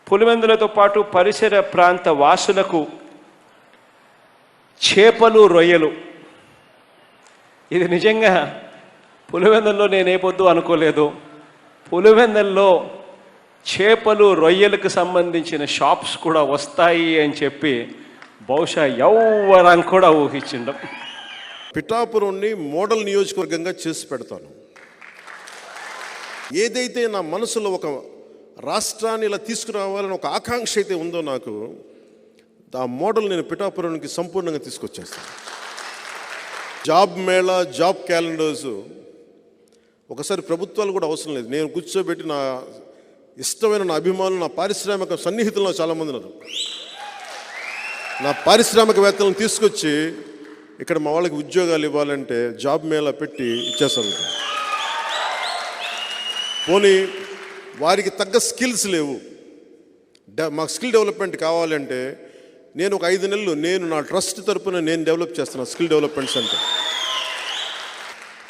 పులివెందులతో పాటు పరిసర ప్రాంత వాసులకు చేపలు రొయ్యలు, ఇది నిజంగా పులివెందుల్లో నేనే పొద్దు అనుకోలేదు. పులివెందుల్లో చేపలు రొయ్యలకు సంబంధించిన షాప్స్ కూడా వస్తాయి అని చెప్పి బహుశా ఎవ్వరం కూడా ఊహించిండం. పిఠాపురంని మోడల్ నియోజకవర్గంగా చేసి పెడతాను. ఏదైతే నా మనసులో ఒక రాష్ట్రాన్ని ఇలా తీసుకురావాలని ఒక ఆకాంక్ష అయితే ఉందో నాకు, ఆ మోడల్ నేను పిఠాపురానికి సంపూర్ణంగా తీసుకొచ్చేస్తాను. జాబ్ మేళా, జాబ్ క్యాలెండర్స్ ఒకసారి ప్రభుత్వాలు కూడా అవసరం లేదు. నేను కూర్చోబెట్టి నా ఇష్టమైన నా అభిమానులు, నా పారిశ్రామిక సన్నిహితుల్లో చాలామంది ఉన్నారు. నా పారిశ్రామికవేత్తలను తీసుకొచ్చి ఇక్కడ మా వాళ్ళకి ఉద్యోగాలు ఇవ్వాలంటే జాబ్ మేళా పెట్టి ఇచ్చేస్తారు. పోనీ వారికి తగ్గ స్కిల్స్ లేవు, మాకు స్కిల్ డెవలప్మెంట్ కావాలంటే నేను ఒక 5 నెలలు నేను నా ట్రస్ట్ తరపున నేను డెవలప్ చేస్తున్నాను స్కిల్ డెవలప్మెంట్ సెంటర్.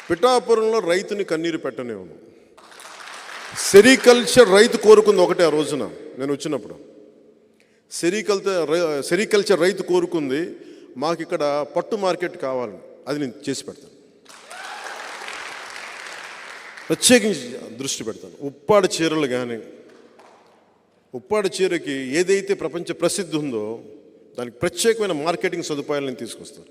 పిఠాపురంలో రైతుని కన్నీరు పెట్టనేవును. సెరికల్చర్ రైతు కోరుకుంది ఒకటే. ఆ రోజున నేను వచ్చినప్పుడు సెరికల్చర్ రైతు కోరుకుంది మాకు ఇక్కడ పట్టు మార్కెట్ కావాలని. అది నేను చేసి పెడతాను, ప్రత్యేకించి దృష్టి పెడతాను. ఉప్పాడ చీరలు కానీ, ఉప్పాడ చీరకి ఏదైతే ప్రపంచ ప్రసిద్ధి ఉందో దానికి ప్రత్యేకమైన మార్కెటింగ్ సదుపాయాలను తీసుకొస్తారు.